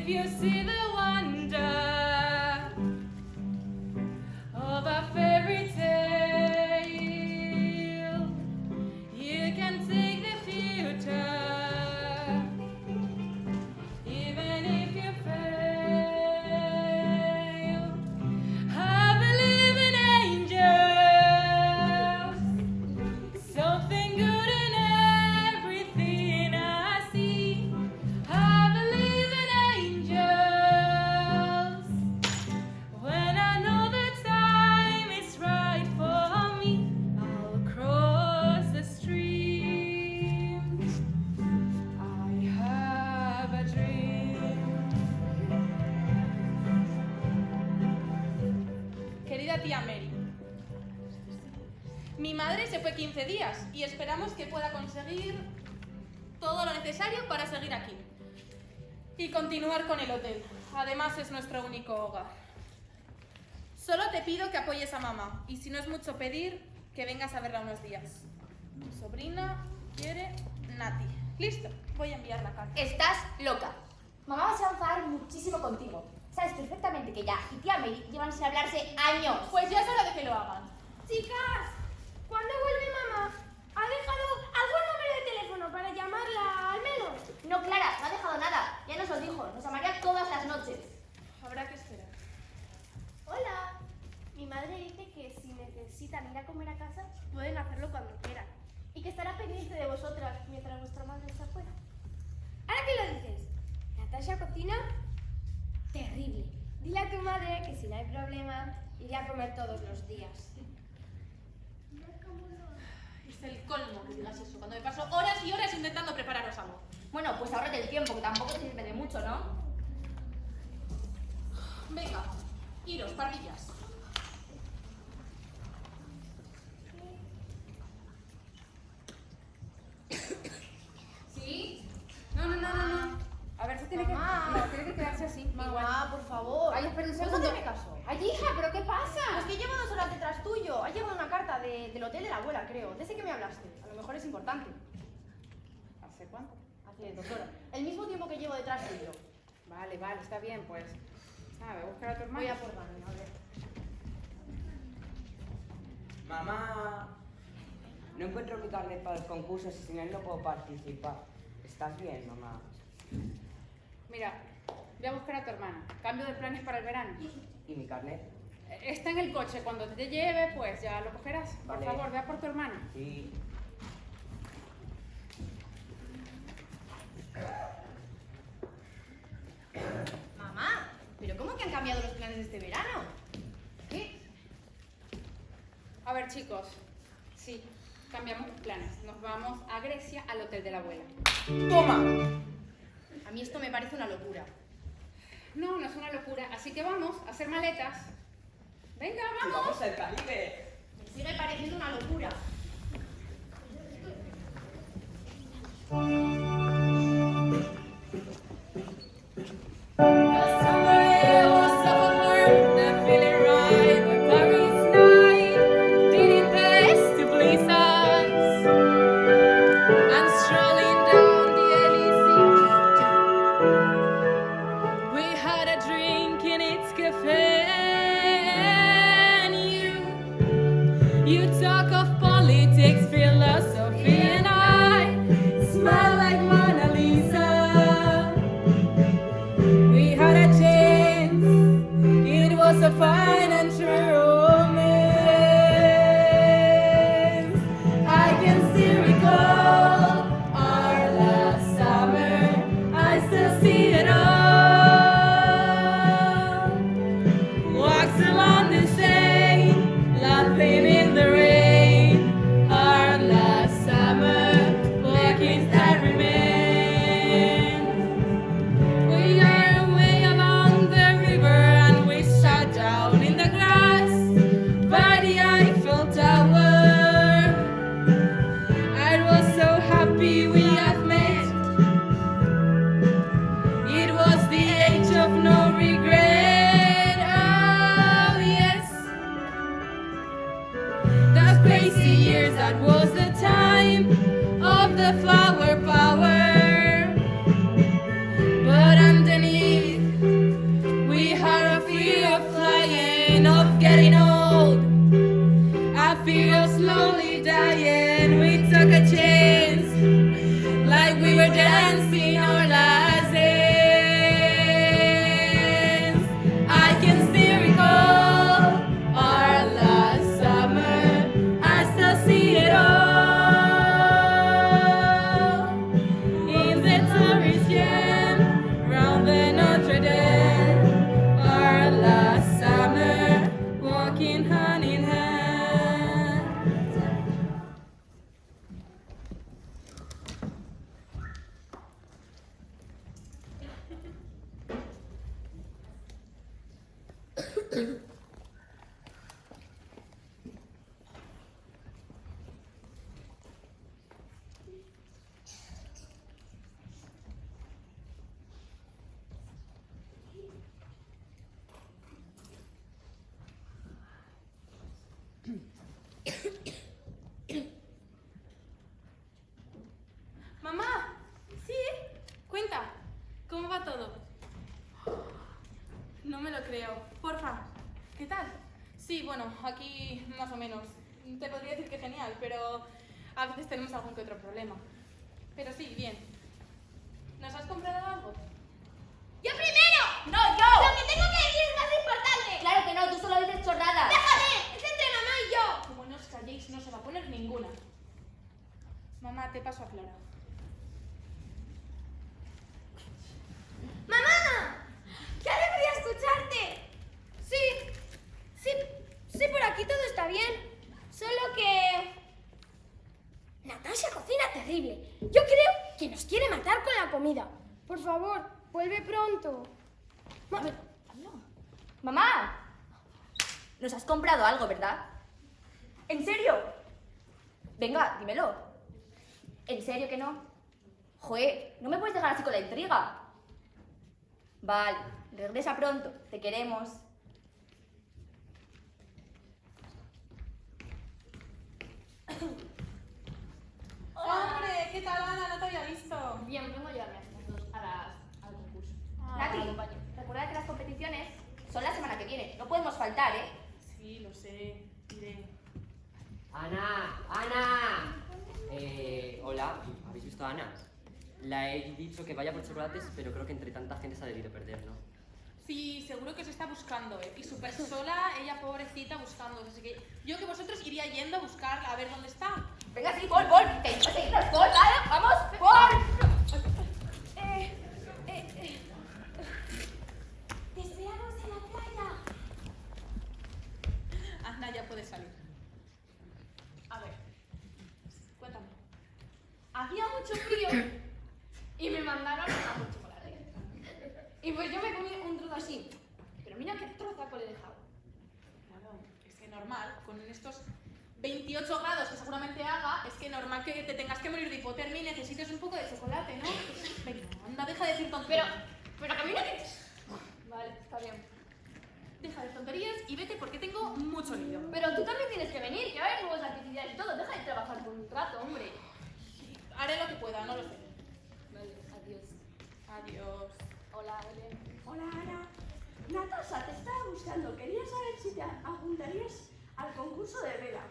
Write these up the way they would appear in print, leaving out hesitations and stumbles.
if you see the wonder of a fairy tale, you can take the future, even if you fail. I believe in angels, something good in everything I see. I believe in angels, when I know the time is right for me, I'll cross the stream. I have a dream. Querida tía Mary, mi madre se fue 15 días y esperamos que pueda conseguir todo lo necesario para seguir aquí y continuar con el hotel. Además, es nuestro único hogar. Solo te pido que apoyes a mamá y, si no es mucho pedir, que vengas a verla unos días. Tu sobrina quiere Nati. Listo, voy a enviar la carta. Estás loca. Mamá va a enfadar muchísimo contigo. Sabes perfectamente que ya y tía Mary llevan sin hablarse años. Pues ya es hora de que lo hagan. Chicas, ¿cuándo vuelve mamá? ¿Ha dejado algún número de teléfono para llamarla al menos? No, Clara, no ha dejado nada. Ya nos lo dijo. Nos llamaría todas las noches. Habrá que esperar. Hola. Mi madre dice que si necesitan ir a comer a casa, pueden hacerlo cuando quieran. Y que estará pendiente de vosotras mientras vuestra madre está afuera. Ahora que lo dices, ¿Natasha cocina? Terrible. Dile a tu madre que si no hay problema, iré a comer todos los días. Es el colmo que digas eso, cuando me paso horas y horas intentando prepararos algo. Bueno, pues ahórrate el tiempo, que tampoco te sirve de mucho, ¿no? Venga, iros, pardillas. ¿Sí? No. A ver, tiene que quedarse así. Mamá, por favor. Ay, espera un ¿Puedes segundo. hacerme caso? Ay, hija, ¿pero qué pasa? Es que llevo 2 horas detrás tuyo. Ha llegado una carta del hotel de la abuela, creo. De ese que me hablaste. A lo mejor es importante. ¿Hace cuánto? Hace 2 horas. El mismo tiempo que llevo detrás tuyo. Vale, está bien, pues. Voy a buscar a tu hermano. Voy a por Dani, a ver. Mamá, no encuentro mi carnet para los concursos y sin él no puedo participar. ¿Estás bien, mamá? Mira, voy a buscar a tu hermana. Cambio de planes para el verano. ¿Y mi carnet? Está en el coche. Cuando te lleve, pues ya lo cogerás. Por Vale. favor, ve a por tu hermana. Sí. Mamá, ¿pero cómo que han cambiado los planes de este verano? ¿Qué? A ver, chicos. Sí, cambiamos los planes. Nos vamos a Grecia, al hotel de la abuela. ¡Toma! A mí esto me parece una locura. No, no es una locura. Así que vamos a hacer maletas. Venga, ¡Que vamos. vamos al Caribe! Me sigue pareciendo una locura. You talk of politics, philosophy, and I smile watching our last dance. I can still recall our last summer. I still see it all in the tourist jam round the Notre Dame. Our last summer, walking hand in hand. Mamá, sí, cuenta, ¿cómo va todo? No me lo creo, porfa, ¿qué tal? Sí, bueno, aquí más o menos. Te podría decir que genial, pero a veces tenemos algún que otro problema. Pero sí, bien. ¿Nos has comprado algo? ¡Yo primero! ¡No, yo! Lo que tengo que decir es más importante. Claro que no, tú solo dices chorradas. ¡Déjame! ¡Es entre mamá y yo! Como no os calléis, no se va a poner ninguna. Mamá, te paso a Clara. ¡Mamá! ¡Qué alegría escucharte! Sí, por aquí todo está bien. Solo que... Natasha cocina terrible. Yo creo que nos quiere matar con la comida. Por favor, vuelve pronto. Mamá, nos has comprado algo, ¿verdad? ¿En serio? Venga, dímelo. ¿En serio que no? Joder, no me puedes dejar así con la intriga. Vale, regresa pronto, te queremos. ¡Hombre! ¿Qué tal, Ana? No te había visto. Bien, vengo a llevarme a estas dos al concurso. Nati, recuerda que las competiciones son la semana que viene. No podemos faltar, ¿eh? Sí, lo sé. Iré. ¡Ana! ¡Ana! Hola, ¿habéis visto a Ana? La he dicho que vaya por chocolates, pero creo que entre tanta gente se ha debido perder, ¿no? Sí, seguro que se está buscando, ¿eh? Y súper sola, ella pobrecita buscando. Así que yo que vosotros iría yendo a buscarla, a ver dónde está. Venga, sí, Paul, tenemos que seguirnos, Paul, ¿vale? ¡Vamos, Paul! Te esperamos en la playa. Ana ya puede salir. A ver, cuéntame. Hacía mucho frío y me mandaron a por chocolate. Y pues yo me comí un trozo así. Pero mira qué trozaco le he dejado. Claro, es que normal, con estos 28 grados que seguramente haga, es que normal que te tengas que morir de hipotermia y necesites un poco de chocolate, ¿no? Venga, anda, deja de decir tonterías. Pero que mira que... Vale, está bien. Deja de tonterías y vete porque tengo mucho lío. Pero tú también tienes que venir, que va a haber nuevos artificiales y todo. Deja de trabajar por un rato, hombre. Haré lo que pueda, no lo sé. Vale, adiós. Adiós. Hola, Belén. Hola Ana, Natasha te estaba buscando. Quería saber si te apuntarías al concurso de vela.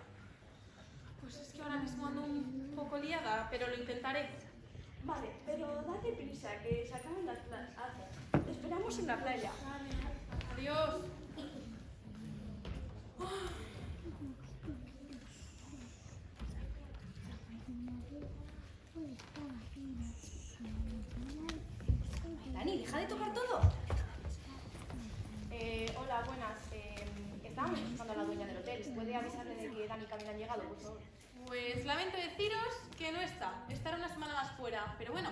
Pues es que ahora mismo ando un poco liada, pero lo intentaré. Vale, pero date prisa, que se acaban las clases. Te esperamos en la playa. Adiós. Dani, deja de tocar todo. Hola, buenas. Estábamos buscando a la dueña del hotel. ¿Puede avisarle de que Dani y Camila han llegado, por favor? Pues lamento deciros que no está. Estará una semana más fuera. Pero bueno,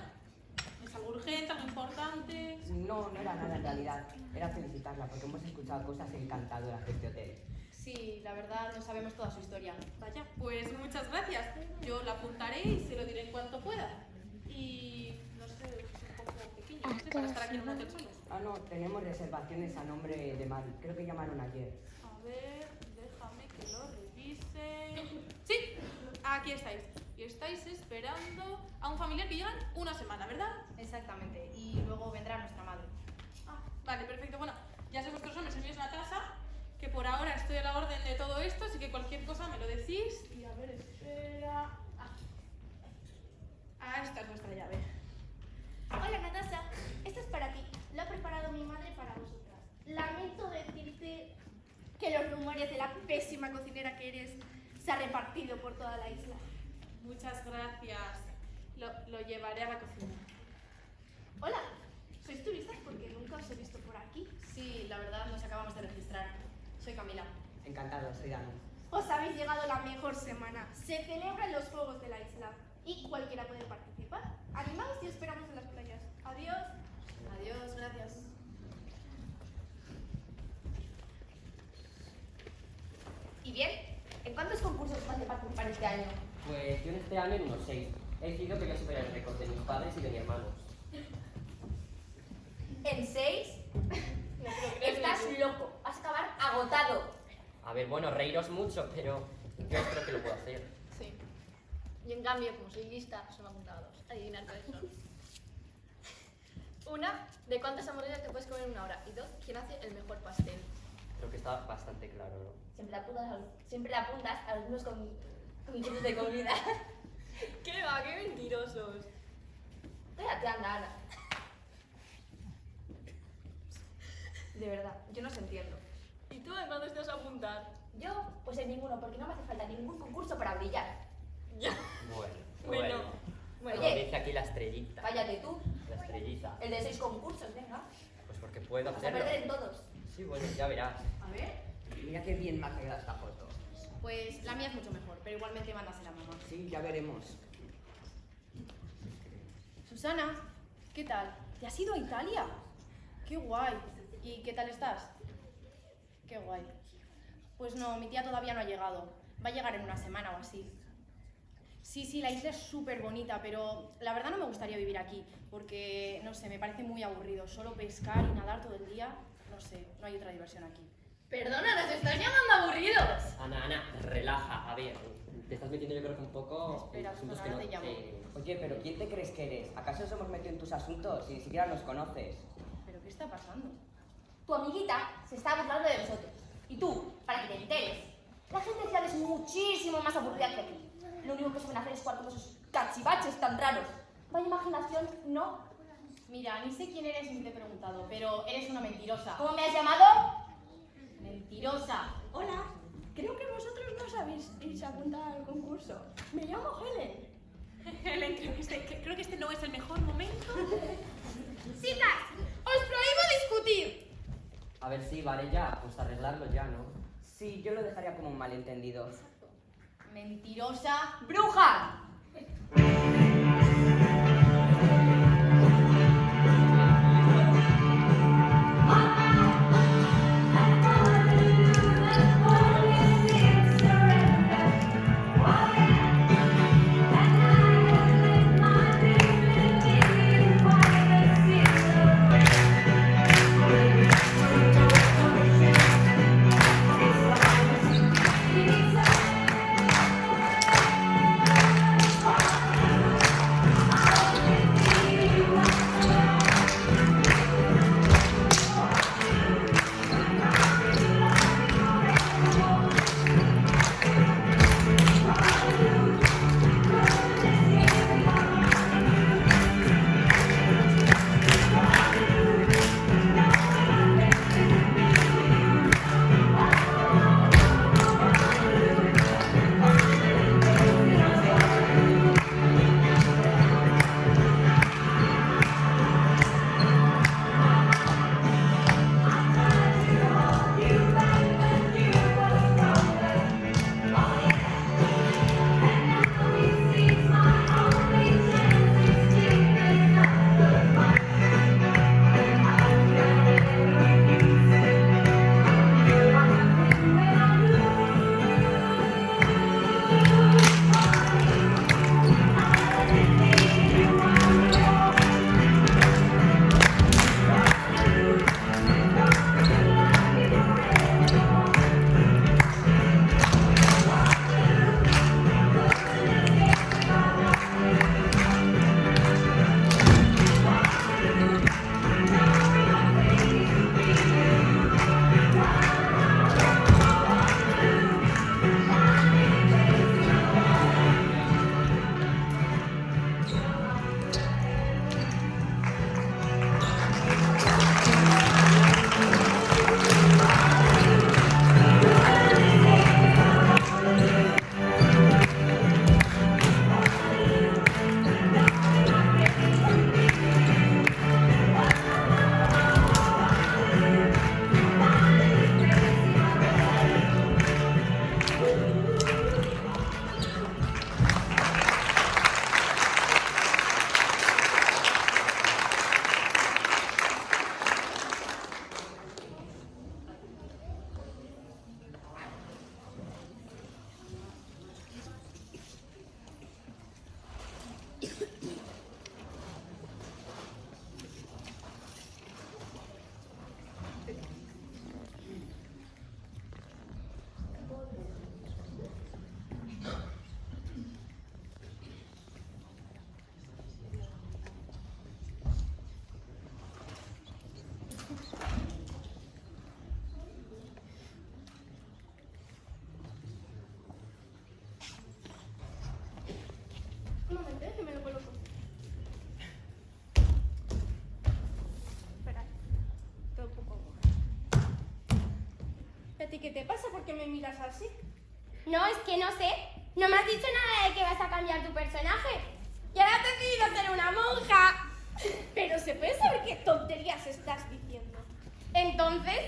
es algo urgente, algo importante. No, no era nada en realidad. Era felicitarla porque hemos escuchado cosas encantadoras de este hotel. Sí, la verdad no sabemos toda su historia. Vaya, pues muchas gracias. Yo la apuntaré y se lo diré en cuanto pueda. Y no sé, es un poco pequeño, no sé, para estar aquí en un hotel solos. Ah, no, tenemos reservaciones a nombre de Mari. Creo que llamaron ayer. A ver, déjame que lo revise. Sí, aquí estáis. Y estáis esperando a un familiar que llevan una semana, ¿verdad? Exactamente. Y luego vendrá nuestra madre. Ah, vale, perfecto. Bueno, ya sé vuestros nombres, el mío es Natasha, que por ahora estoy a la orden de todo esto, así que cualquier cosa me lo decís. Y a ver, espera. Aquí. Ah, esta es nuestra llave. que los rumores de la pésima cocinera que eres se ha repartido por toda la isla. Muchas gracias. Lo llevaré a la cocina. Hola, ¿sois turistas? Porque nunca os he visto por aquí. Sí, la verdad nos acabamos de registrar. Soy Camila. Encantado, soy Dani. Os habéis llegado la mejor semana. Se celebran los Juegos de la Isla y cualquiera puede participar. Animaos y esperamos en las playas. Adiós. Adiós, gracias. ¿Y bien? ¿En cuántos concursos vas a participar este año? Pues yo en este año en unos 6. He decidido que voy a superar el récord de mis padres y de mi hermano. ¿En 6? Estás loco. Vas a acabar agotado. A ver, bueno, reíros mucho, pero yo creo que lo puedo hacer. Sí. Y en cambio, como soy lista, son apuntados. Adivinar cuáles son. Una, ¿de cuántas hamburguesas te puedes comer en una hora? Y 2, ¿quién hace el mejor pastel? Creo que está bastante claro, ¿no? Siempre le apuntas a algunos concursos de comida. ¿Qué va? ¡Qué mentirosos! Cállate, anda, Ana. De verdad, yo no os entiendo. ¿Y tú en cuándo estás a apuntar? Yo, pues en ninguno, porque no me hace falta ningún concurso para brillar. Ya. Bueno. Bueno, Como Oye. dice aquí la estrellita. Cállate tú, La estrellita. el de 6 concursos, venga. Pues porque puedo Vas a hacerlo. perder en todos. Sí, bueno, ya verás. a ver. Mira qué bien me ha quedado esta foto. Pues la mía es mucho mejor, pero igualmente mándasela a mamá. Sí, ya veremos. Susana, ¿qué tal? ¿Te has ido a Italia? ¡Qué guay! ¿Y qué tal estás? ¡Qué guay! Pues no, mi tía todavía no ha llegado. Va a llegar en una semana o así. Sí, la isla es súper bonita, pero la verdad no me gustaría vivir aquí, porque, no sé, me parece muy aburrido. Solo pescar y nadar todo el día, no sé, no hay otra diversión aquí. Perdona, ¿nos estás llamando aburridos? Ana, relaja. A ver, te estás metiendo yo creo que un poco Espera, en asuntos ahora que no te llamo. Oye, pero ¿quién te crees que eres? ¿Acaso nos hemos metido en tus asuntos y ni siquiera nos conoces? ¿Pero qué está pasando? Tu amiguita se está burlando de vosotros. Y tú, para que te enteres, la gente de ciudad es muchísimo más aburrida que aquí. Lo único que saben hacer es jugar con esos cachivaches tan raros. Vaya imaginación, ¿no? Mira, ni sé quién eres ni te he preguntado, pero eres una mentirosa. ¿Cómo me has llamado? ¡Mentirosa! Hola, creo que vosotros no os habéis apuntado al concurso. Me llamo Helen. Helen, creo que este no es el mejor momento. Chicas, os prohíbo discutir. A ver, sí, vale ya, pues arreglarlo ya, ¿no? Sí, yo lo dejaría como un malentendido. ¡Mentirosa! ¡Bruja! ¿Y qué te pasa? ¿Por qué me miras así? No, es que no sé. No me has dicho nada de que vas a cambiar tu personaje. Y ahora te he decidido ser una monja. Pero se puede saber qué tonterías estás diciendo. Entonces,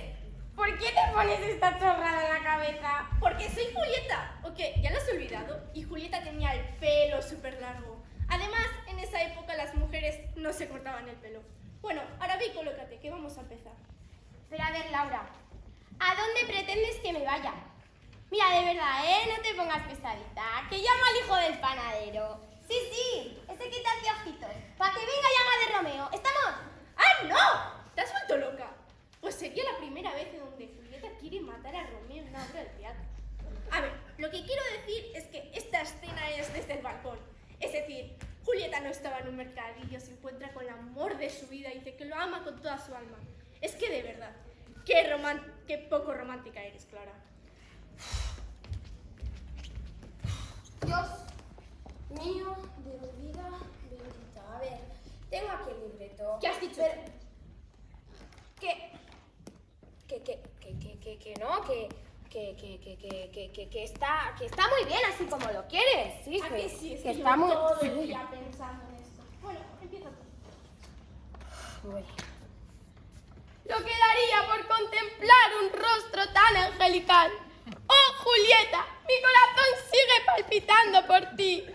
¿por qué te pones esta chorrada en la cabeza? Porque soy Julieta. ¿O qué? ¿Ya lo has olvidado? Y Julieta tenía el pelo súper largo. Además, en esa época las mujeres no se cortaban el pelo. Bueno, ahora ve y colócate, que vamos a empezar. Pero a ver, Laura, ¿a dónde pretendes que me vaya? Mira, de verdad, no te pongas pesadita, que llamo al hijo del panadero. Sí, ese que te hace ojitos, para que venga y haga de Romeo. ¿Estamos? ¡Ah, no! ¿Te has vuelto loca? Pues sería la primera vez en donde Julieta quiere matar a Romeo en una obra de teatro. A ver, lo que quiero decir es que esta escena es desde el balcón. Es decir, Julieta no estaba en un mercadillo, se encuentra con el amor de su vida y dice que lo ama con toda su alma. Es que de verdad, qué poco romántica eres, Clara. Dios mío de mi vida bendita. A ver, tengo aquí el libreto. ¿Qué has dicho? Que no, que está muy bien así como lo quieres. Sí, ¿A que sí? Es que que está llevo muy... todo el día pensando en esto. Bueno, empieza tú. Uy. Lo que daría por contemplar un rostro tan angelical. ¡Oh, Julieta! Mi corazón sigue palpitando por ti.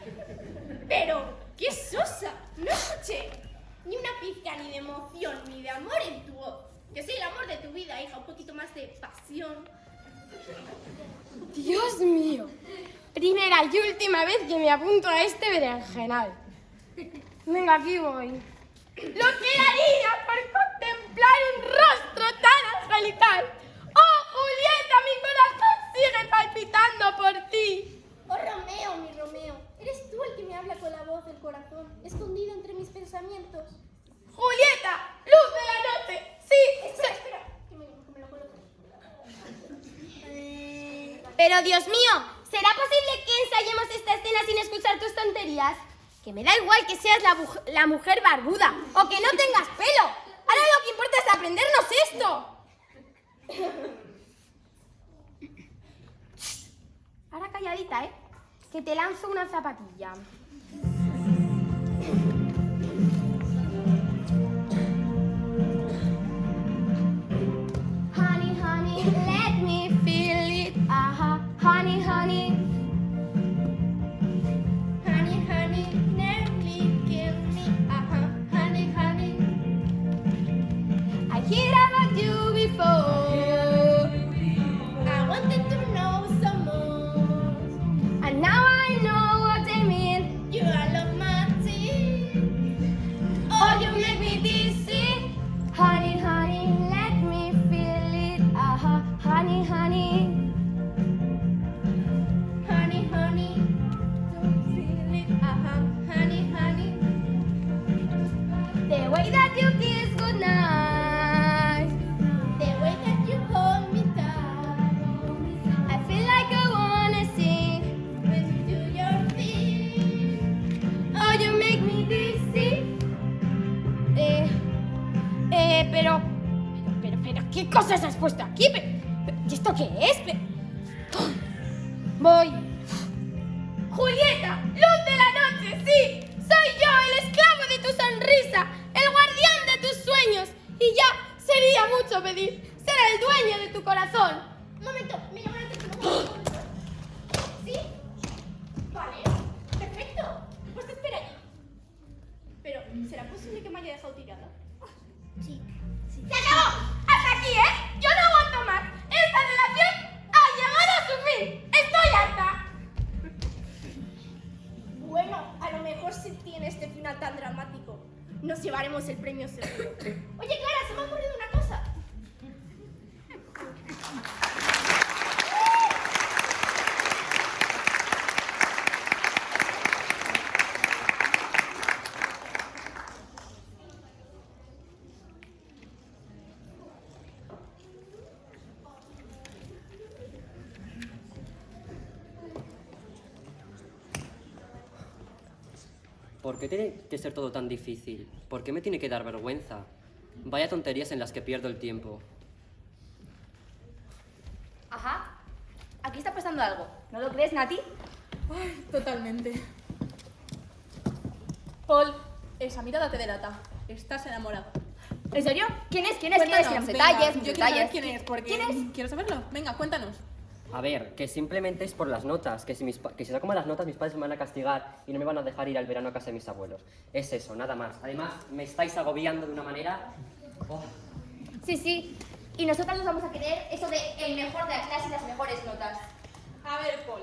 Pero, ¡qué sosa! No escuché ni una pizca ni de emoción ni de amor en tu voz. Yo soy el amor de tu vida, hija, un poquito más de pasión. Dios mío. Primera y última vez que me apunto a este berenjenal. Venga, aquí voy. Lo que daría por contemplar un rostro tan angelical. ¡Oh, Julieta, mi corazón sigue palpitando por ti! Oh, Romeo, mi Romeo, eres tú el que me habla con la voz del corazón, escondido entre mis pensamientos. ¡Julieta, luz de la noche! ¡Sí! Espera, que me lo coloque. Pero, Dios mío, ¿será posible que ensayemos esta escena sin escuchar tus tonterías? Que me da igual que seas la mujer barbuda o que no tengas pelo. Ahora lo que importa es aprendernos esto. Ahora calladita, que te lanzo una zapatilla. Honey, honey, let me feel it. Honey, honey. Honey, honey, nearly kill me. Honey, honey. I heard about you before, I wanted to know some more. and now I know what I mean. You are love my tea. Oh, you make me dizzy. Honey, honey, let me feel it. Honey, honey. Honey, honey, don't feel it. Honey, honey. The way that you kiss goodnight, The way that you hold me tight. I feel like I wanna sing. When you do your thing. Oh, you make me dizzy. Pero, ¿qué cosas has puesto aquí? ¿Y esto qué es? Voy. Julieta, luz de la noche, sí. Soy yo, el esclavo de tu sonrisa, el guardián de tus sueños. Y ya sería mucho pedir ser el dueño de tu corazón. Un momento, me llama la atención. Un momento. ¿Sí? Vale, perfecto. Pues te espera allí. Pero, ¿será posible que me haya dejado tirada? Sí. ¡Se acabó! ¡Hasta aquí, Yo no aguanto más. Esta relación ha llegado a su fin. ¡Estoy harta! Bueno, a lo mejor si tiene este final tan dramático, nos llevaremos el premio seguro. Oye, Clara, se me ha ocurrido una cosa. ¿Por qué tiene que ser todo tan difícil? ¿Por qué me tiene que dar vergüenza? Vaya tonterías en las que pierdo el tiempo. Ajá. Aquí está pasando algo. ¿No lo crees, Nati? Ay, totalmente. Paul, esa mirada te delata. Estás enamorado. ¿En serio? ¿Quién es? ¿Quién es? Cuéntanos, Queremos venga, detalles, yo quiero detalles. saber quién es, porque ¿Quién es? quiero saberlo. Venga, cuéntanos. A ver, que simplemente es por las notas, que si saco malas notas mis padres me van a castigar y no me van a dejar ir al verano a casa de mis abuelos. Es eso, nada más. Además, me estáis agobiando de una manera... Oh. Sí, sí. Y nosotras nos vamos a querer eso de el mejor de la clase y las mejores notas. A ver, Paul.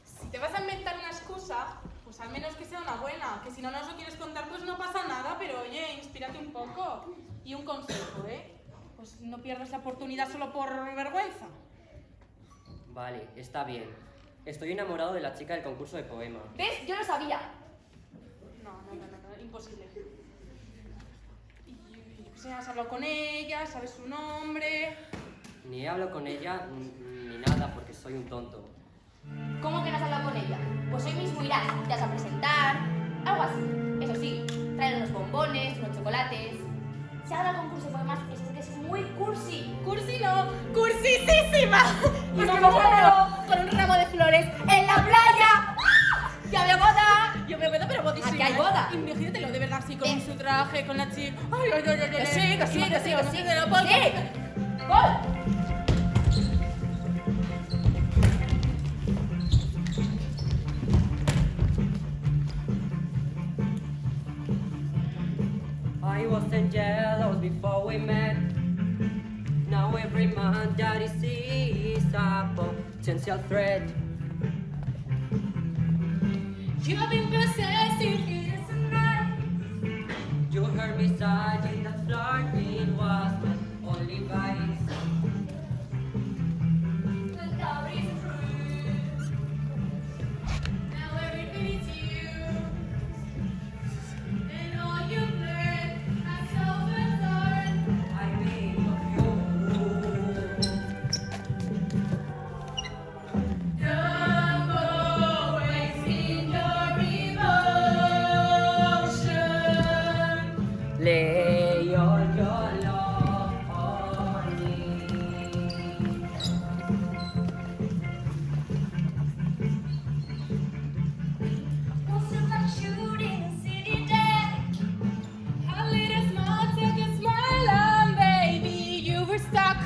Si te vas a inventar una excusa, pues al menos que sea una buena. Que si no nos lo quieres contar, pues no pasa nada. Pero oye, inspírate un poco. Y un consejo, ¿eh? Pues no pierdas la oportunidad solo por vergüenza. Vale, está bien. Estoy enamorado de la chica del concurso de poemas. ¿Ves? Yo lo sabía. No, imposible. Y o sea, has hablado con ella, sabes su nombre. Ni hablo con ella ni nada porque soy un tonto. ¿Cómo que no has hablado con ella? Pues hoy mismo irás, te vas a presentar, algo así. Eso sí, traer unos bombones, unos chocolates. Si ahora el concurso de poemas es porque es muy cursi. ¡Cursi no! ¡Cursisísima! Y Es nos que vamos a vamos con un ramo de flores en la playa. ¡Ya veo boda! Yo me veo, pero bodísima. Aquí hay boda. Imagínatelo, de verdad, así, con su traje, con la chica. ¡Ay, ay, ay, ay! Que sí, que sí, que sí, que sí. ¡Sí! ¡Gol! I wasn't jealous before we met. Now every man that he sees a potential threat. You've been possessive, it isn't right. You heard me saying that flirting was my only vice. But love is true. Now everything is you. And all you've learned has overturned. I made of you. Don't go wasting your emotion. Lay all your love on me. What's it like shooting a city deck? A little small took a smile on, baby, you were stuck.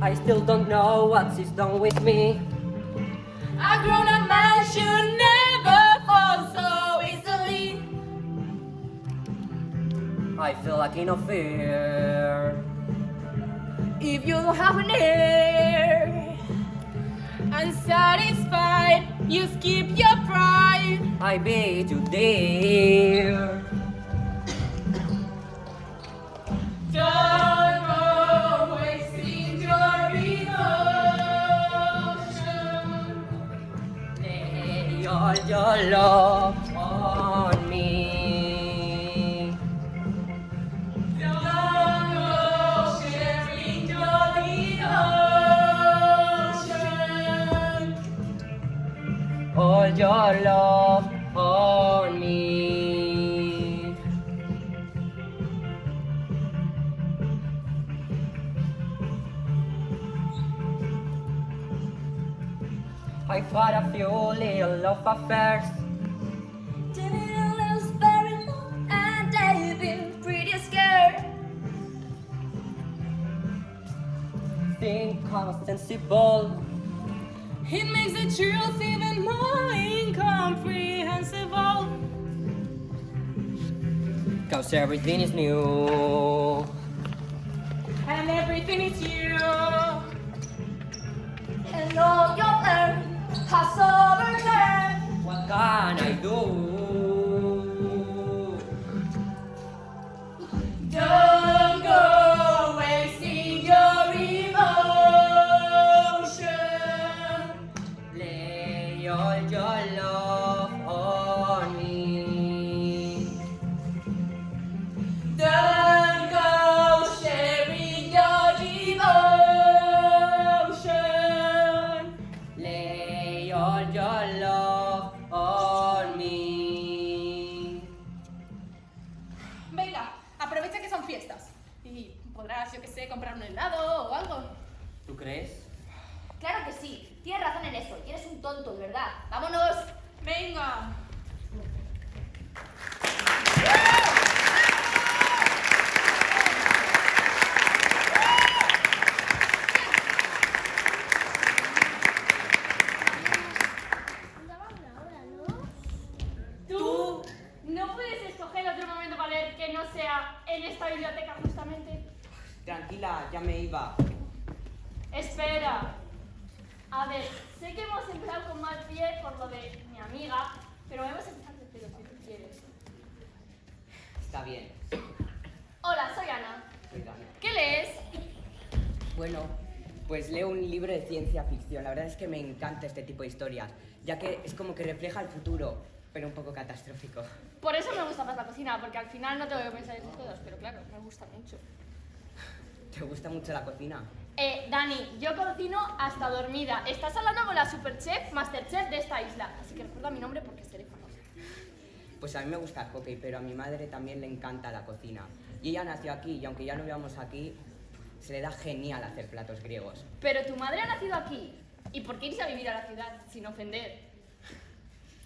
I still don't know what she's done with me. A grown-up man should never fall so easily. I feel like in a fear. If you have an ear, unsatisfied, you skip your pride. I bid you dear. Don't go wasting your emotion. Lay all your love on me. Don't go sharing your emotion. All your love on me. I've had a few little love affairs. And I've been pretty scared. Think I'm sensible. It makes the truth even more incomprehensible. Cause everything is new. And everything is you. And all your learn has overturned. What can I do? Don't go wasting your emotion. Lay all your love on me. Don't go sharing your devotion. Lay all your love on me. yo qué sé, comprar un helado o algo. ¿Tú crees? Claro que sí, tienes razón en eso. Y eres un tonto, de verdad. ¡Vámonos! Venga. Andaba una hora, ¿no? ¿Tú no puedes escoger otro momento para leer que no sea en esta biblioteca justamente? Tranquila, ya me iba. Espera. A ver, sé que hemos empezado con mal pie por lo de mi amiga, pero vamos a empezar de cero si tú quieres. Está bien. Hola, soy Ana. Soy Dani. ¿Qué lees? Bueno, pues leo un libro de ciencia ficción. La verdad es que me encanta este tipo de historias, ya que es como que refleja el futuro, pero un poco catastrófico. Por eso me gusta más la cocina, porque al final no tengo que pensar en esas cosas, pero claro, me gusta mucho. ¿Te gusta mucho la cocina? Dani, yo cocino hasta dormida. Estás hablando con la superchef, masterchef de esta isla, así que recuerda mi nombre porque seré famosa. Pues a mí me gusta el hockey, pero a mi madre también le encanta la cocina. Y ella nació aquí, y aunque ya no vivamos aquí, se le da genial hacer platos griegos. Pero tu madre ha nacido aquí. ¿Y por qué irse a vivir a la ciudad sin ofender?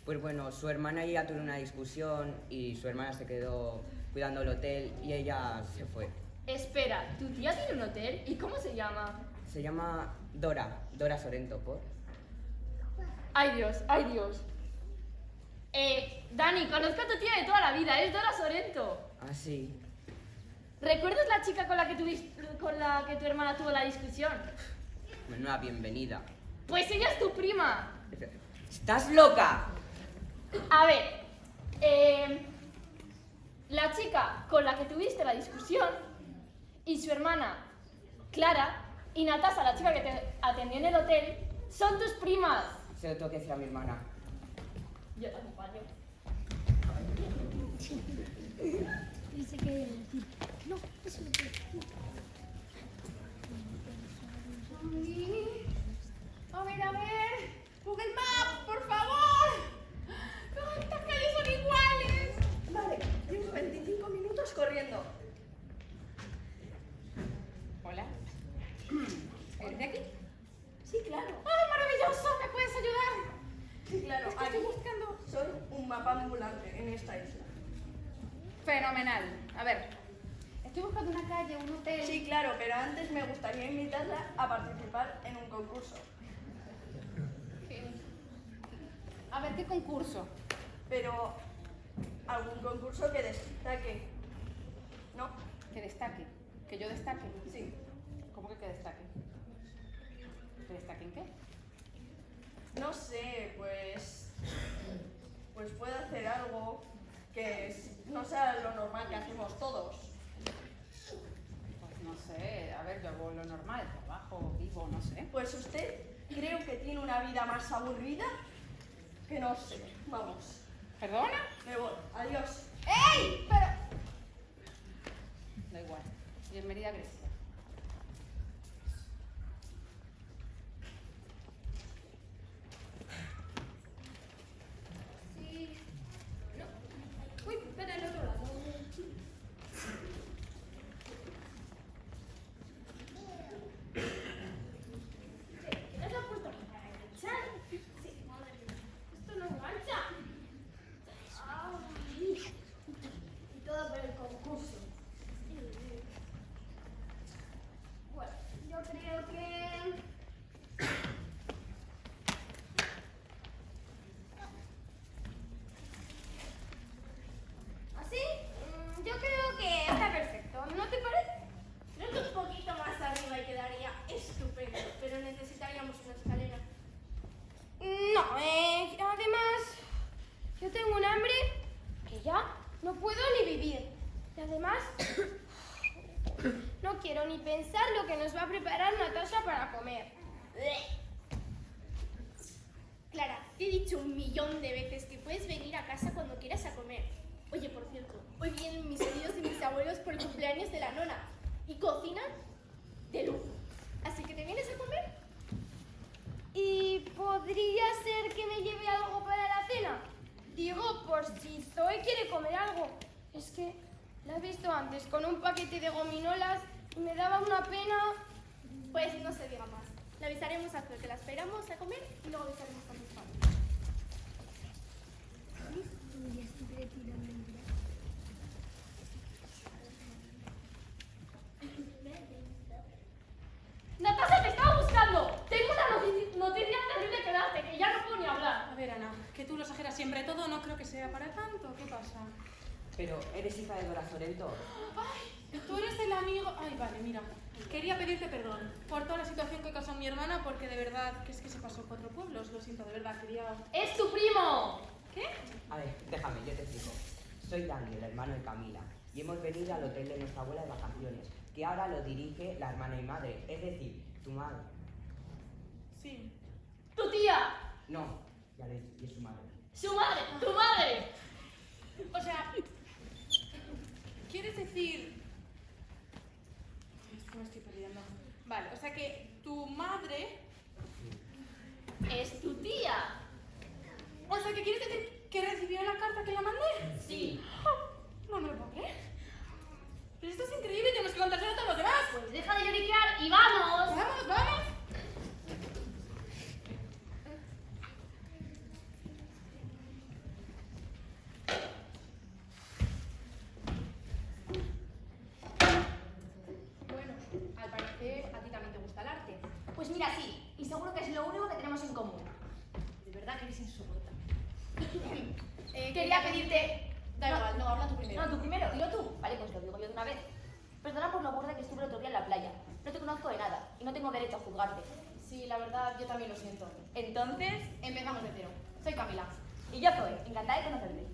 Pues bueno, su hermana y ella tuvieron una discusión y su hermana se quedó cuidando el hotel y ella se fue. Espera, ¿tu tía tiene un hotel? ¿Y cómo se llama? Se llama Dora Sorrento, ¿por? Ay Dios, ay Dios. Dani, conozco a tu tía de toda la vida, es Dora Sorrento. Ah, sí. ¿Recuerdas la chica con la que tu hermana tuvo la discusión? Menuda bienvenida. Pues ella es tu prima. ¡Estás loca! A ver, la chica con la que tuviste la discusión y su hermana Clara y Natasha, la chica que te atendió en el hotel, son tus primas. Se lo tengo que decir a mi hermana. Yo te acompaño. Dice que decir. No, eso no puedo. A ver. Google Maps, por favor. Estas calles son iguales. Vale, llevo 25 minutos corriendo. Hola. ¿Eres de aquí? Sí, claro. ¡Ay, maravilloso! ¿Me puedes ayudar? Sí, claro. Es que Aquí estoy buscando. soy un mapa ambulante en esta isla. Fenomenal. A ver, estoy buscando una calle, un hotel. Sí, claro, pero antes me gustaría invitarla a participar en un concurso. A ver, ¿qué concurso? Pero algún concurso que destaque. ¿No? Que destaque. Que yo destaque. Sí. ¿Cómo que destaque? ¿Que destaque en qué? No sé, pues puedo hacer algo que no sea lo normal que hacemos todos. Pues no sé, a ver, yo hago lo normal, trabajo, vivo, no sé. Pues usted creo que tiene una vida más aburrida que no sé. Vamos, ¿Perdona? me voy. Adiós. ¡Ey! Pero... Da igual. Bienvenida a Grecia. Sí. No. Uy, vete al otro lado. ¿Has puesto para enganchar? Sí, madre mía. Esto no engancha. Ay. Y todo por el concurso. Bueno, yo creo que... ¿Así? Yo creo que está perfecto. ¿No te parece? Creo que un poquito más arriba y quedaría estupendo, pero necesitaríamos una escalera. No, además, yo tengo un hambre que ya no puedo ni vivir. Y además, no quiero ni pensar lo que nos va a preparar Natasha para comer. Clara, te he dicho 1.000.000 de veces que puedes venir a casa cuando quieras a comer. Oye, por cierto, hoy vienen mis tíos y mis abuelos por el cumpleaños de la nona y cocinan de lujo. Así que te vienes a comer. ¿Y podría ser que me lleve algo para la cena? Digo, por si Zoe quiere comer algo. Es que la he visto antes con un paquete de gominolas Me daba una pena. Pues no se diga más. Le avisaremos a Zoe que la esperamos a comer y luego avisaremos a mis padres. ¡Natasha, te estaba buscando! Tengo una noticia terrible que darte, que ya no puedo ni hablar. A ver, Ana, que tú lo exageras siempre todo, no creo que sea para tanto. ¿Qué pasa? Pero eres hija de Dora Sorento. Ay, tú eres el amigo... Ay, vale, mira. Quería pedirte perdón por toda la situación que causó mi hermana, porque de verdad, que es que se pasó 4 pueblos. Lo siento, de verdad, quería... ¡Es tu primo! ¿Qué? A ver, déjame, yo te explico. Soy Dani, el hermano de Camila, y hemos venido al hotel de nuestra abuela de vacaciones, que ahora lo dirige la hermana y madre, es decir, tu madre. Sí. ¡Tu tía! No, ya le y es su madre. ¡Su madre! ¡Tu madre! O sea... ¿Quieres decir...? Es que me estoy perdiendo. Vale, o sea que tu madre... ¡Es tu tía! O sea que quieres decir que recibió la carta que la mandé. Sí. No me lo puedo creer. Pero esto es increíble, tenemos que contárselo a todos los demás. Pues deja de lloriquear y vamos. Vamos, vamos. Bueno, al parecer a ti también te gusta el arte. Pues mira, sí. Y seguro que es lo único que tenemos en común. De verdad que eres insoportable. Quería pedirte... Da igual, no, habla tú primero. No, tú primero, dilo tú. Vale, pues lo digo yo de una vez. Perdona por lo burda que estuve el otro día en la playa. No te conozco de nada y no tengo derecho a juzgarte. Sí, la verdad, yo también lo siento. Entonces... Empezamos de cero. Soy Camila. Y yo soy, encantada de conocerte.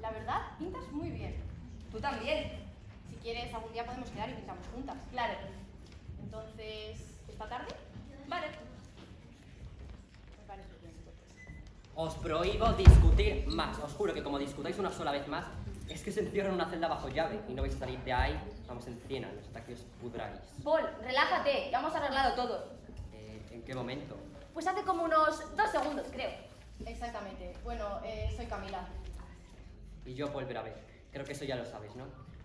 La verdad, pintas muy bien. Tú también. Si quieres, algún día podemos quedar y pintamos juntas. Claro. Entonces, ¿esta tarde? Vale. Me parece bien, entonces. Os prohíbo discutir más. Os juro que como discutáis una sola vez más, es que se encierran en una celda bajo llave y no vais a salir de ahí, vamos, en 100 años, hasta que os pudráis. Paul, relájate, ya hemos arreglado todo. ¿En qué momento? Pues hace como unos 2 segundos, creo. Exactamente. Bueno, soy Camila. Y yo Paul Verabé. Creo que eso ya lo sabes, ¿no?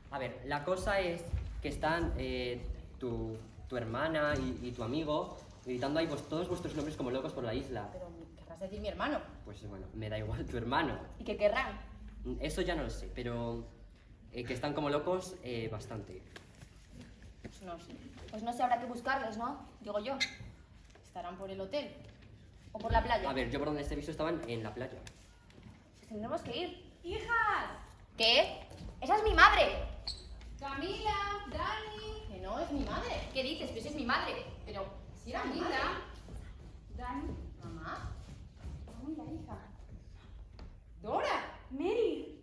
A ver, la cosa es que están tu hermana y tu amigo gritando ahí todos vuestros nombres como locos por la isla. Pero, ¿querrás decir mi hermano? Pues bueno, me da igual tu hermano. ¿Y qué querrán? Eso ya no lo sé, pero que están como locos bastante. Pues no sé. Pues no sé, habrá que buscarles, ¿no? Digo yo. ¿Estarán por el hotel? O por la playa. A ver, yo por donde esté visto estaban en la playa. Pues tendremos que ir. ¡Hijas! ¿Qué? ¡Esa es mi madre! Camila, Dani. Que no, es mi madre. ¿Qué dices? Que esa es mi madre. Pero, si era mi madre. Camila. Dani. Mamá. Uy, la hija. Dora. Mary.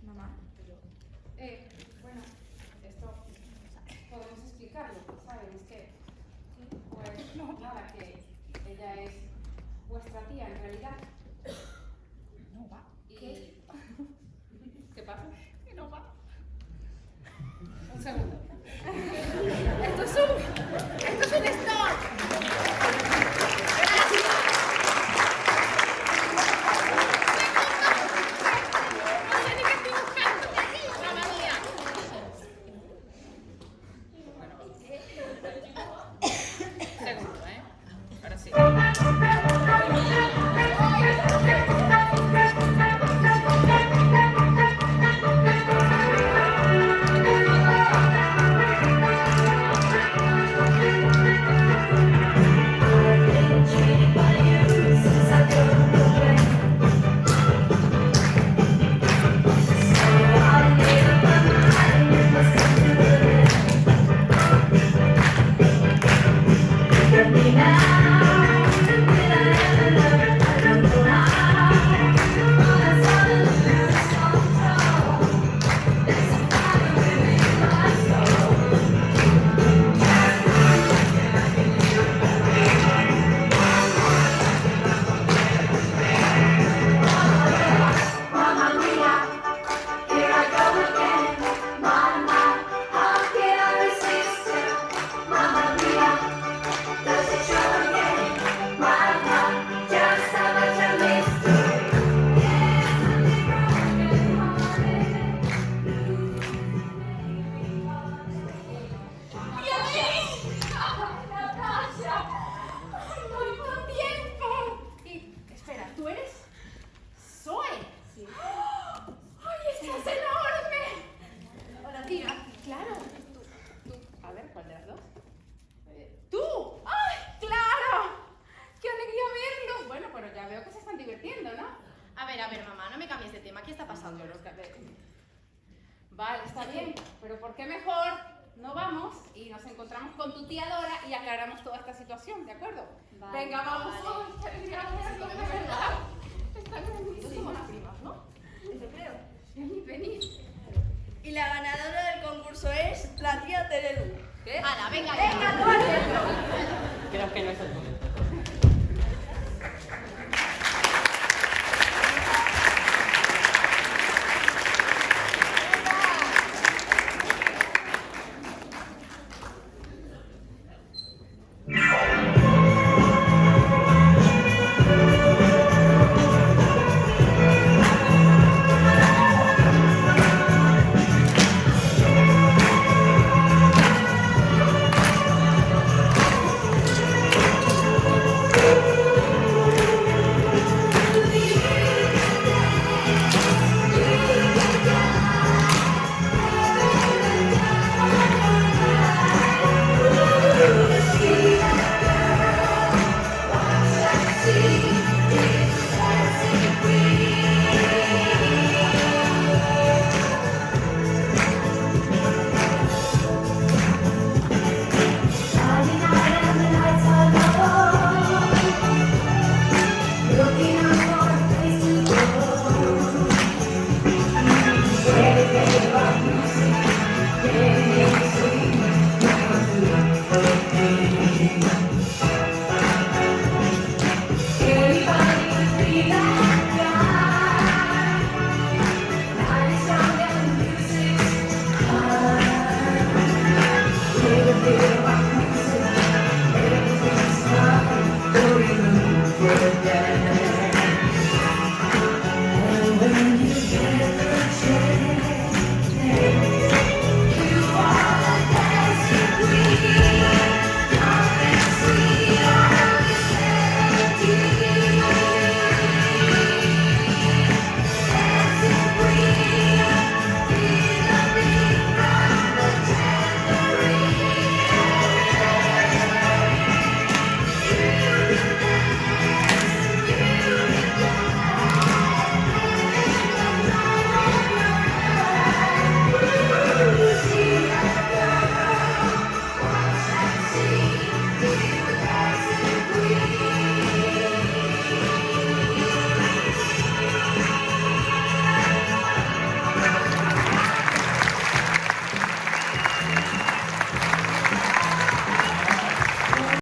Mamá. Bueno, esto podemos explicarlo, ¿saben? Es que, pues nada, que ella es vuestra tía en realidad. No va. Y... ¿Qué pasa? Que no va. Un segundo. Esto es un stop. ¿qué está pasando? Vale, está bien, pero ¿por qué mejor no vamos y nos encontramos con tu tía Dora y aclaramos toda esta situación, ¿de acuerdo? Vale. Venga, vamos. Vale. ¡Ay, qué alegría verlos, de verdad! Están buenísimos. Somos primas, ¿no? Eso creo. Venid, venid. Y la ganadora del concurso es la tía Terelu. ¿Qué? ¡Hala, venga! ¡Venga, tú a hacerlo! Creo que no es el momento.